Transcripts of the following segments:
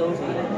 दो सही है।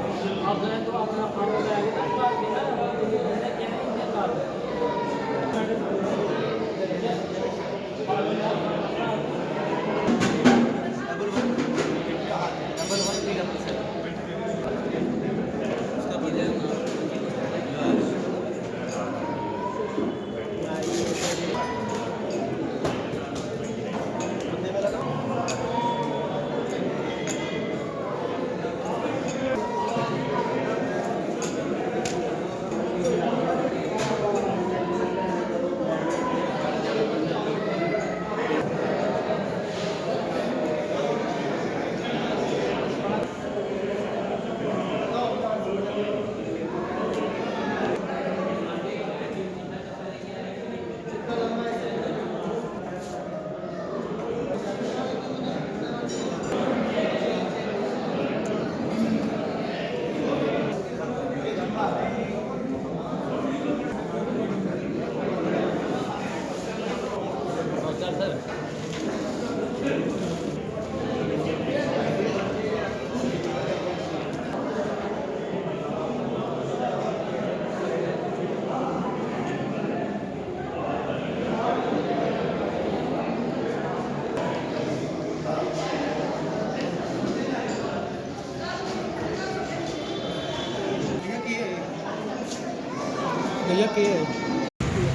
भैया के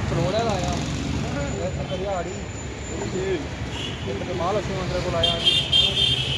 करोड़ा लाया करिया आड़ी महालक्ष्मी मंदिर को लाया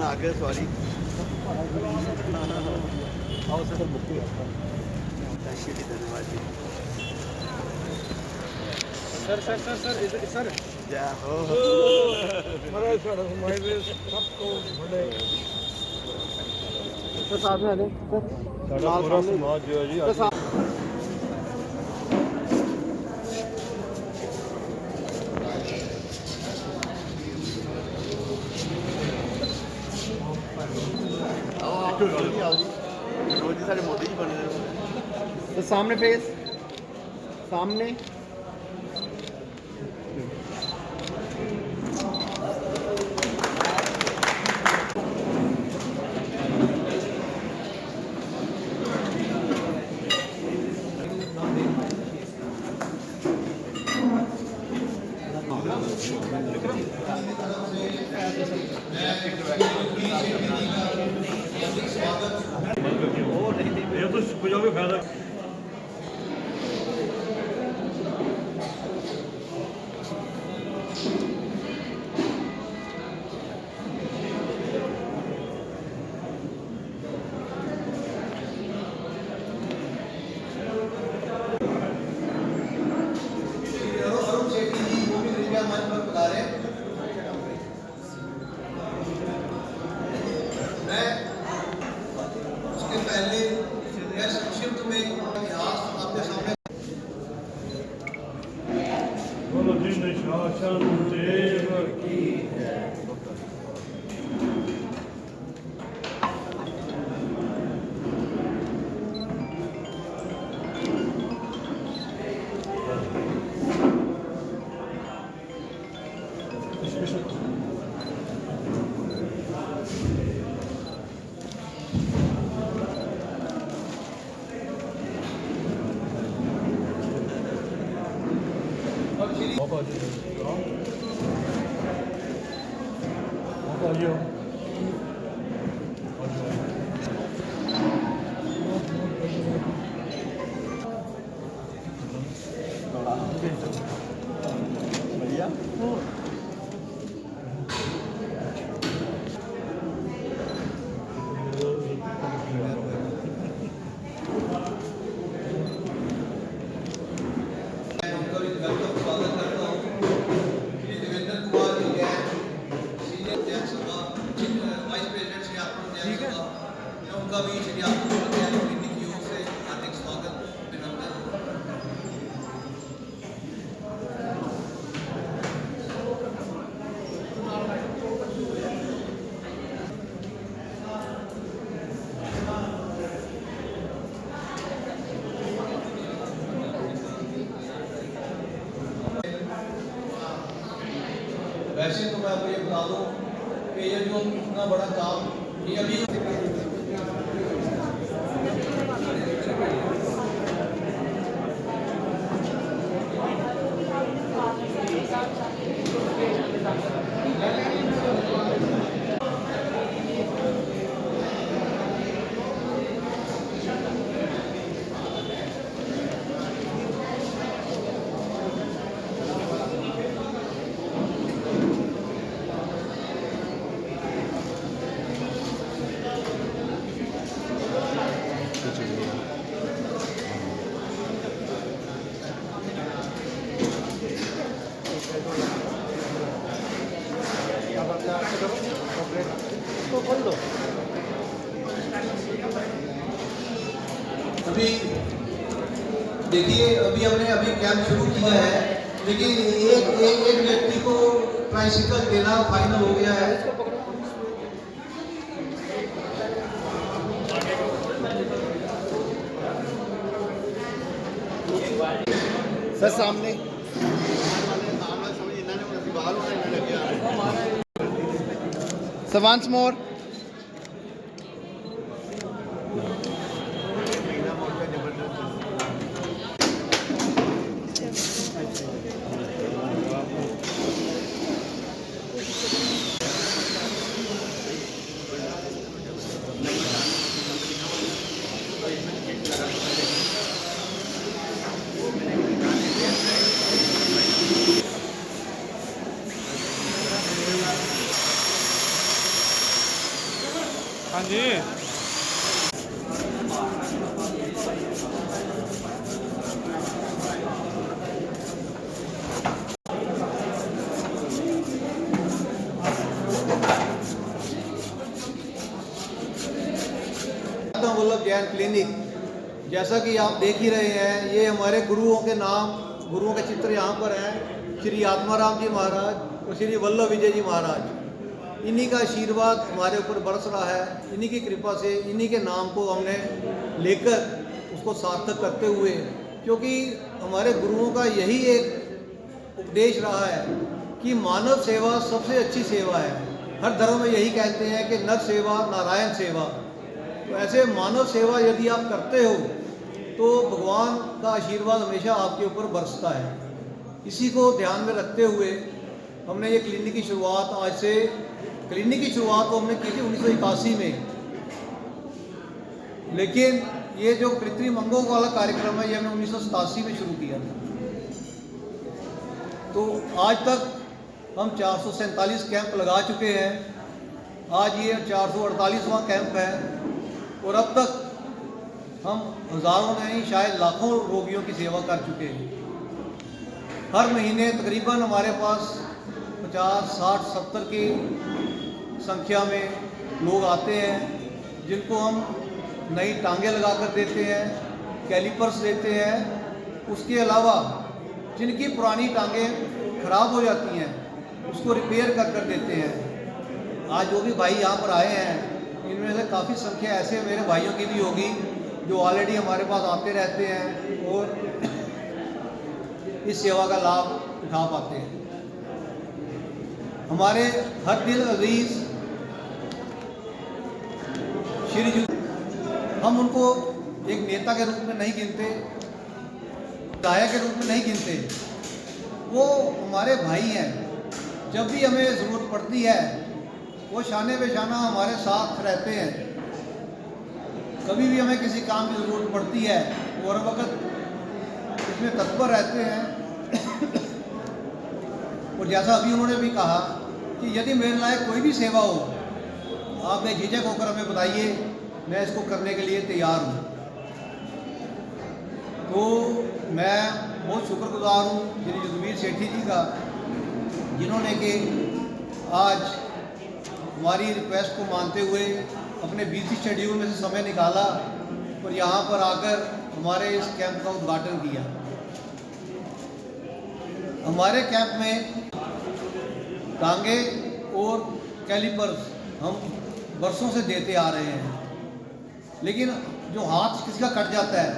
आगे सॉरी आओ सर बुक धन्यवाद जी sir sir sir sir sir जय हो महाराज हमारे सबको बड़े सर साथ में आ जाए सारा पूरा समाज जो है जी रोज सारे मोदी जी बन रहे तो सामने फेस सामने ये तो पंजाबी फायदा शासन देव की बढ़िया वाइस का भी श्री आपको क्लिनिक की ओर से हार्दिक स्वागत अभिनंदन। वैसे तो मैं आपको ये बता दूं कि ये जो इतना बड़ा काम ये अभी इसको खोल दो। अभी देखिए अभी कैंप शुरू किया है, लेकिन एक व्यक्ति को ट्राइसिकल देना फाइनल हो गया है। सर सामने सर वंस मोर। हाँ जी। वल्लभ जैन क्लिनिक, जैसा कि आप देख ही रहे हैं, ये हमारे गुरुओं के नाम, गुरुओं के चित्र यहाँ पर हैं। श्री आत्माराम जी महाराज और श्री वल्लभ विजय जी महाराज, इन्हीं का आशीर्वाद हमारे ऊपर बरस रहा है। इन्हीं की कृपा से इन्हीं के नाम को हमने लेकर उसको सार्थक करते हुए, क्योंकि हमारे गुरुओं का यही एक उपदेश रहा है कि मानव सेवा सबसे अच्छी सेवा है। हर धर्म में यही कहते हैं कि नर सेवा नारायण सेवा। तो ऐसे मानव सेवा यदि आप करते हो तो भगवान का आशीर्वाद हमेशा आपके ऊपर बरसता है। इसी को ध्यान में रखते हुए हमने ये क्लिनिक की शुरुआत क्लिनिक की शुरुआत तो हमने की थी 1981 में, लेकिन ये जो कृत्रिम अंगों वाला कार्यक्रम है ये हमने 1987 में शुरू किया था। तो आज तक हम 447 कैंप लगा चुके हैं। आज ये 448वां कैंप है और अब तक हम हज़ारों नहीं शायद लाखों रोगियों की सेवा कर चुके हैं। हर महीने तकरीबन हमारे पास 50, 60, 70 की संख्या में लोग आते हैं, जिनको हम नई टांगें लगा कर देते हैं, कैलिपर्स देते हैं। उसके अलावा जिनकी पुरानी टांगें खराब हो जाती हैं उसको रिपेयर कर देते हैं। आज जो भी भाई यहाँ पर आए हैं, इनमें से काफ़ी संख्या ऐसे मेरे भाइयों की भी होगी जो ऑलरेडी हमारे पास आते रहते हैं और इस सेवा का लाभ उठा पाते हैं। हमारे हर दिल अजीज श्री जी, हम उनको एक नेता के रूप में नहीं गिनते, दाया के रूप में नहीं गिनते, वो हमारे भाई हैं। जब भी हमें ज़रूरत पड़ती है वो शाने बेशाना हमारे साथ रहते हैं। कभी भी हमें किसी काम की ज़रूरत पड़ती है वो हर वक्त इसमें तत्पर रहते हैं। और जैसा अभी उन्होंने भी कहा कि यदि मेरे लायक कोई भी सेवा हो, आप बेझिझक होकर हमें बताइए, मैं इसको करने के लिए तैयार हूँ। तो मैं बहुत शुक्रगुजार हूँ श्री जसवीर सेठी जी का, जिन्होंने कि आज हमारी रिक्वेस्ट को मानते हुए अपने बिजी शेड्यूल में से समय निकाला और यहाँ पर आकर हमारे इस कैंप का उद्घाटन किया। हमारे कैंप में टांगे और कैलिपर्स हम वर्षों से देते आ रहे हैं, लेकिन जो हाथ किसी का कट जाता है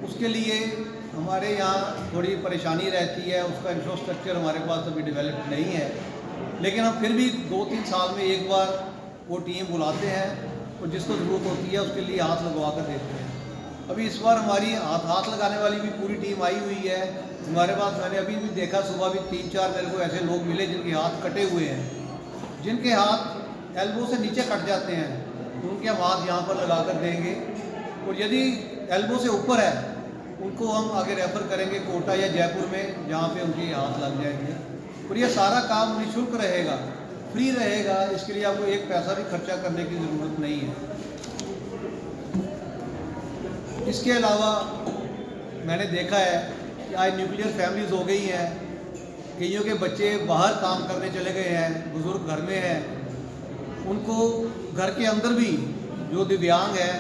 उसके लिए हमारे यहाँ थोड़ी परेशानी रहती है। उसका इंफ्रास्ट्रक्चर हमारे पास अभी डेवलप नहीं है, लेकिन हम फिर भी 2-3 साल में एक बार वो टीम बुलाते हैं और जिसको ज़रूरत होती है उसके लिए हाथ लगवा कर देते हैं। अभी इस बार हमारी हाथ लगाने वाली भी पूरी टीम आई हुई है हमारे पास। मैंने अभी भी देखा, सुबह भी 3-4 मेरे को ऐसे लोग मिले जिनके हाथ कटे हुए हैं, जिनके हाथ एल्बो से नीचे कट जाते हैं, तो उनके हम हाथ यहाँ पर लगा कर देंगे। और यदि एल्बो से ऊपर है उनको हम आगे रेफ़र करेंगे कोटा या जयपुर में, जहाँ पे उनके हाथ लग जाएंगे। और ये सारा काम निःशुल्क रहेगा, फ्री रहेगा, इसके लिए आपको एक पैसा भी खर्चा करने की ज़रूरत नहीं है। इसके अलावा मैंने देखा है कि आज न्यूक्लियर फैमिलीज़ हो गई हैं, कईयों के बच्चे बाहर काम करने चले गए हैं, बुज़ुर्ग घर में हैं, उनको घर के अंदर भी जो दिव्यांग हैं,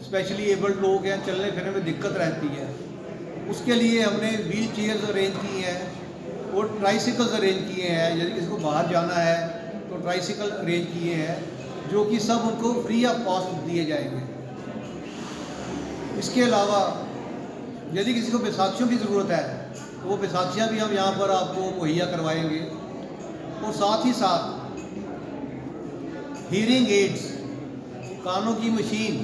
स्पेशली एबल्ड लोग हैं, चलने फिरने में दिक्कत रहती है, उसके लिए हमने व्हील चेयर्स अरेंज की हैं और ट्राईसाइकिल्स अरेंज किए हैं। यदि किसी को बाहर जाना है तो ट्राईसाइकिल अरेंज किए हैं, जो कि सब उनको फ्री ऑफ कॉस्ट दिए जाएंगे। इसके अलावा यदि किसी को बैसाखियों की ज़रूरत है तो वो बैसाखियाँ भी हम यहाँ पर आपको मुहैया करवाएंगे। और साथ ही साथ हीयरिंग एड्स, कानों की मशीन,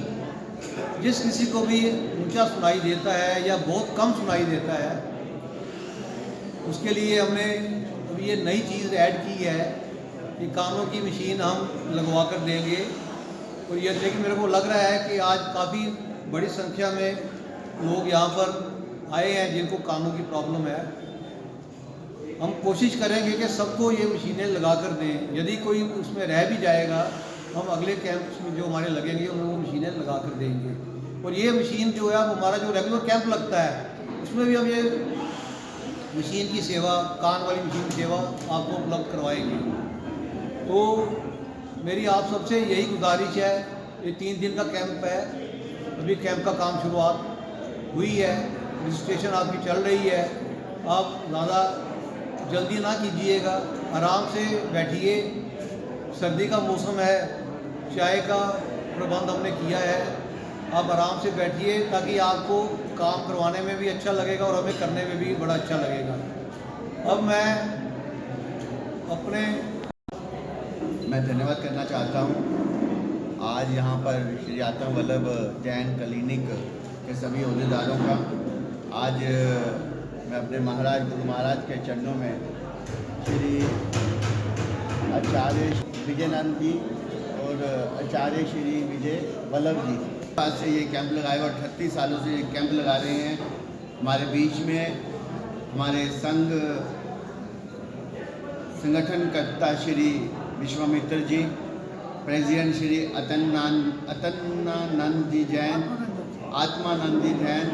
जिस किसी को भी ऊंचा सुनाई देता है या बहुत कम सुनाई देता है, उसके लिए हमने अभी ये नई चीज़ ऐड की है कि कानों की मशीन हम लगवा कर देंगे। और ये लेकिन मेरे को लग रहा है कि आज काफ़ी बड़ी संख्या में लोग यहाँ पर आए हैं जिनको कानों की प्रॉब्लम है। हम कोशिश करेंगे कि सबको ये मशीनें लगा कर दें। यदि कोई उसमें रह भी जाएगा, हम अगले कैंप्स में जो हमारे लगेंगे उनमें वो मशीनें लगा कर देंगे। और ये मशीन जो है, अब हमारा जो रेगुलर कैंप लगता है उसमें भी हम ये मशीन की सेवा, कान वाली मशीन की सेवा आपको उपलब्ध करवाएंगे। तो मेरी आप सबसे यही गुजारिश है, ये 3 दिन का कैंप है, अभी कैंप का काम शुरुआत हुई है, रजिस्ट्रेशन आपकी चल रही है। आप ज़्यादा जल्दी ना कीजिएगा, आराम से बैठिए। सर्दी का मौसम है, चाय का प्रबंध हमने किया है, आप आराम से बैठिए ताकि आपको काम करवाने में भी अच्छा लगेगा और हमें करने में भी बड़ा अच्छा लगेगा। अब मैं धन्यवाद करना चाहता हूँ आज यहाँ पर श्री आत्म वल्लभ जैन क्लिनिक के सभी अहदेदारों का। आज मैं अपने महाराज गुरु महाराज के चरणों में श्री आचार्य विजयनंद जी और आचार्य श्री विजय वल्लभ जी पास से ये कैंप लगाए और 38 सालों से ये कैंप लगा रहे हैं। हमारे बीच में हमारे संगठनकर्ता श्री विश्वामित्र जी, प्रेसिडेंट श्री अतन्नानंद जी जैन, आत्मानंद जी जैन,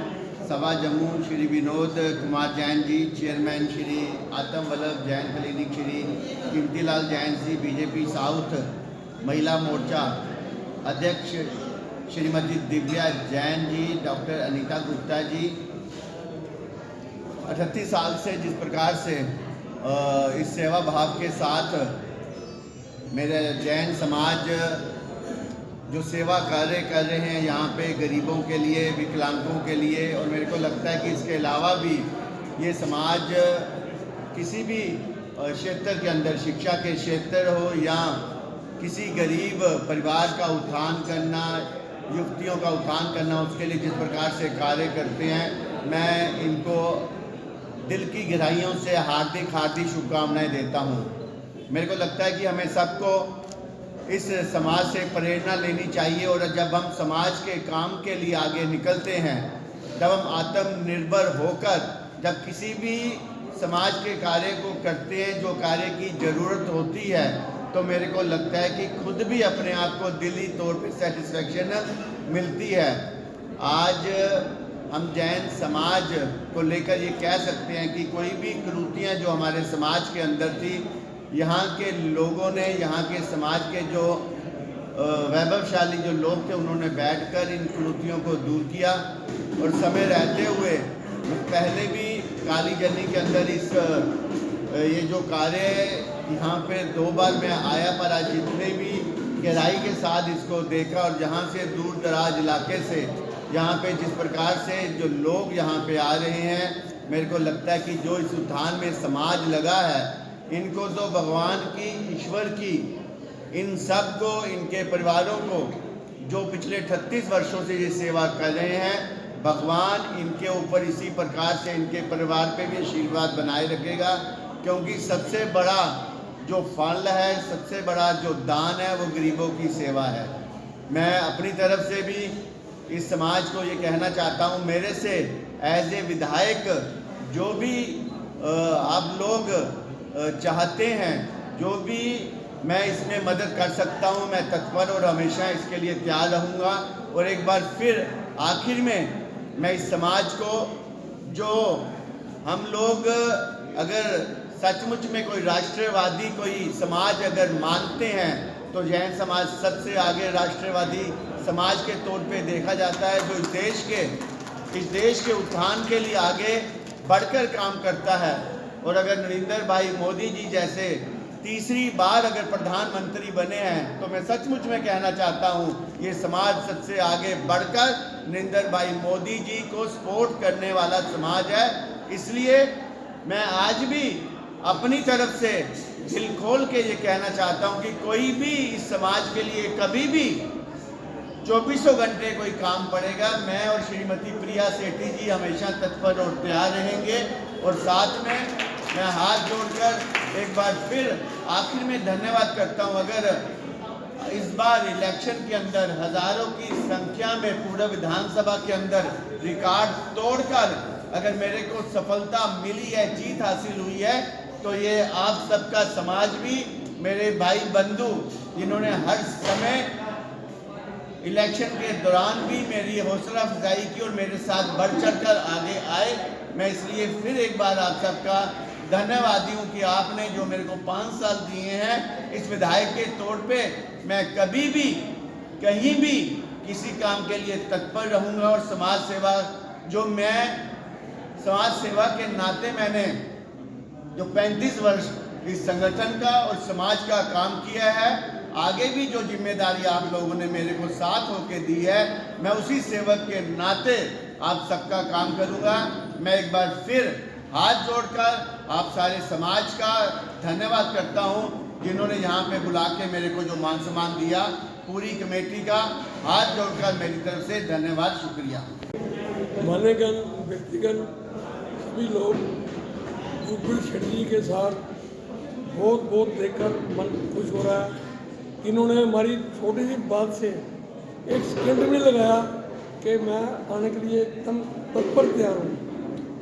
सभा जम्मू श्री विनोद कुमार जैन जी, चेयरमैन श्री आत्म Vallabh Jain clinic Shri Kirtilal Jain ji, BJP south महिला मोर्चा अध्यक्ष श्रीमती दिव्या जैन जी, डॉक्टर अनीता गुप्ता जी। 38 साल से जिस प्रकार से इस सेवा भाव के साथ मेरे जैन समाज जो सेवा कार्य कर रहे हैं यहाँ पे गरीबों के लिए, विकलांगों के लिए, और मेरे को लगता है कि इसके अलावा भी ये समाज किसी भी क्षेत्र के अंदर, शिक्षा के क्षेत्र हो या किसी गरीब परिवार का उत्थान करना, युवतियों का उत्थान करना, उसके लिए जिस प्रकार से कार्य करते हैं, मैं इनको दिल की गहराइयों से हार्दिक शुभकामनाएं देता हूँ। मेरे को लगता है कि हमें सबको इस समाज से प्रेरणा लेनी चाहिए और जब हम समाज के काम के लिए आगे निकलते हैं, जब हम आत्मनिर्भर होकर जब किसी भी समाज के कार्य को करते हैं, जो कार्य की ज़रूरत होती है, तो मेरे को लगता है कि खुद भी अपने आप को दिली तौर पे सेटिस्फेक्शन मिलती है। आज हम जैन समाज को लेकर ये कह सकते हैं कि कोई भी कुरीतियाँ जो हमारे समाज के अंदर थी, यहाँ के लोगों ने, यहाँ के समाज के जो वैभवशाली जो लोग थे उन्होंने बैठकर इन कुरीतियों को दूर किया। और समय रहते हुए पहले भी काली जनी के अंदर इस ये जो कार्य यहाँ पे 2 बार मैं आया, पर आज जितने भी गहराई के साथ इसको देखा और जहाँ से दूर दराज इलाके से यहाँ पे जिस प्रकार से जो लोग यहाँ पे आ रहे हैं, मेरे को लगता है कि जो इस उत्थान में समाज लगा है, इनको तो भगवान की, ईश्वर की, इन सब को, इनके परिवारों को जो पिछले 38 वर्षों से ये सेवा कर रहे हैं, भगवान इनके ऊपर इसी प्रकार से इनके परिवार पे भी आशीर्वाद बनाए रखेगा। क्योंकि सबसे बड़ा जो फल है, सबसे बड़ा जो दान है, वो गरीबों की सेवा है। मैं अपनी तरफ से भी इस समाज को ये कहना चाहता हूँ, मेरे से एज ए विधायक जो भी आप लोग चाहते हैं, जो भी मैं इसमें मदद कर सकता हूँ, मैं तत्पर और हमेशा इसके लिए तैयार रहूँगा। और एक बार फिर आखिर में मैं इस समाज को, जो हम लोग अगर सचमुच में कोई राष्ट्रवादी कोई समाज अगर मानते हैं, तो जैन समाज सबसे आगे राष्ट्रवादी समाज के तौर पे देखा जाता है, जो इस देश के उत्थान के लिए आगे बढ़कर काम करता है। और अगर नरेंद्र भाई मोदी जी जैसे तीसरी बार अगर प्रधानमंत्री बने हैं, तो मैं सचमुच में कहना चाहता हूँ, ये समाज सबसे आगे बढ़कर नरेंद्र भाई मोदी जी को सपोर्ट करने वाला समाज है। इसलिए मैं आज भी अपनी तरफ से दिल खोल के ये कहना चाहता हूँ कि कोई भी इस समाज के लिए कभी भी 24 घंटे कोई काम पड़ेगा, मैं और श्रीमती प्रिया सेठी जी हमेशा तत्पर और तैयार रहेंगे। और साथ में मैं हाथ जोड़कर एक बार फिर आखिर में धन्यवाद करता हूँ। अगर इस बार इलेक्शन के अंदर हजारों की संख्या में पूरा विधानसभा के अंदर रिकॉर्ड तोड़कर अगर मेरे को सफलता मिली है, जीत हासिल हुई है, तो ये आप सबका समाज भी, मेरे भाई बंधु जिन्होंने हर समय इलेक्शन के दौरान भी मेरी हौसला अफजाई की और मेरे साथ बढ़ चढ़कर आगे आए, मैं इसलिए फिर एक बार आप सबका धन्यवादी हूँ कि आपने जो मेरे को 5 साल दिए हैं इस विधायक के तौर पे, मैं कभी भी कहीं भी किसी काम के लिए तत्पर रहूँगा। और समाज सेवा जो मैं समाज सेवा के नाते मैंने जो 35 वर्ष इस संगठन का और समाज का काम किया है, आगे भी जो जिम्मेदारी आप लोगों ने मेरे को साथ होके दी है, मैं उसी सेवक के नाते आप सबका काम करूँगा। मैं एक बार फिर हाथ जोड़कर आप सारे समाज का धन्यवाद करता हूँ, जिन्होंने यहाँ पे बुला के मेरे को जो मान सम्मान दिया। पूरी कमेटी का हाथ जोड़कर मेरी तरफ से धन्यवाद, शुक्रिया। मान्यगण, व्यक्तिगण सभी लोग गुरप्रीत शेट्टी जी के साथ बहुत देखकर मन खुश हो रहा है। इन्होंने हमारी छोटी सी बात से एक सेकंड भी लगाया कि मैं आने के लिए एकदम तत्पर तैयार हूँ।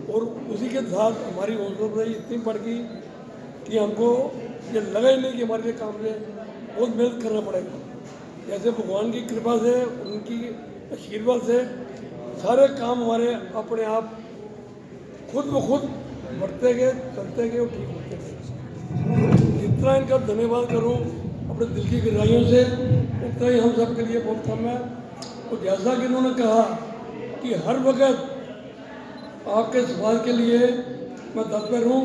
और उसी के साथ हमारी हौसला अफजाई इतनी बढ़ गई कि हमको ये लगा ही नहीं कि हमारे लिए काम में बहुत मेहनत करना पड़ेगा। जैसे भगवान की कृपा से, उनकी आशीर्वाद से सारे काम हमारे अपने आप खुद ब खुद बढ़ते गए, चलते गए और ठीक होते गए। जितना इनका धन्यवाद करूँ अपने दिल की गहराइयों से, उतना ही हम सब के लिए बहुत कम है। और जैसा कि इन्होंने कहा कि हर वक्त आपके समाज के लिए मैं तत्पर हूँ,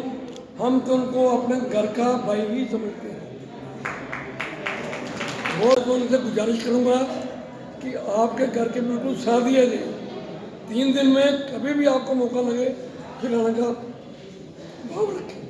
हम तो उनको अपने घर का भाई ही समझते हैं। और तो उनसे गुजारिश करूँगा कि आपके घर के बिल्कुल साथ ही है। 3 दिन में कभी भी आपको मौका लगे फिर आने का भाव रखें।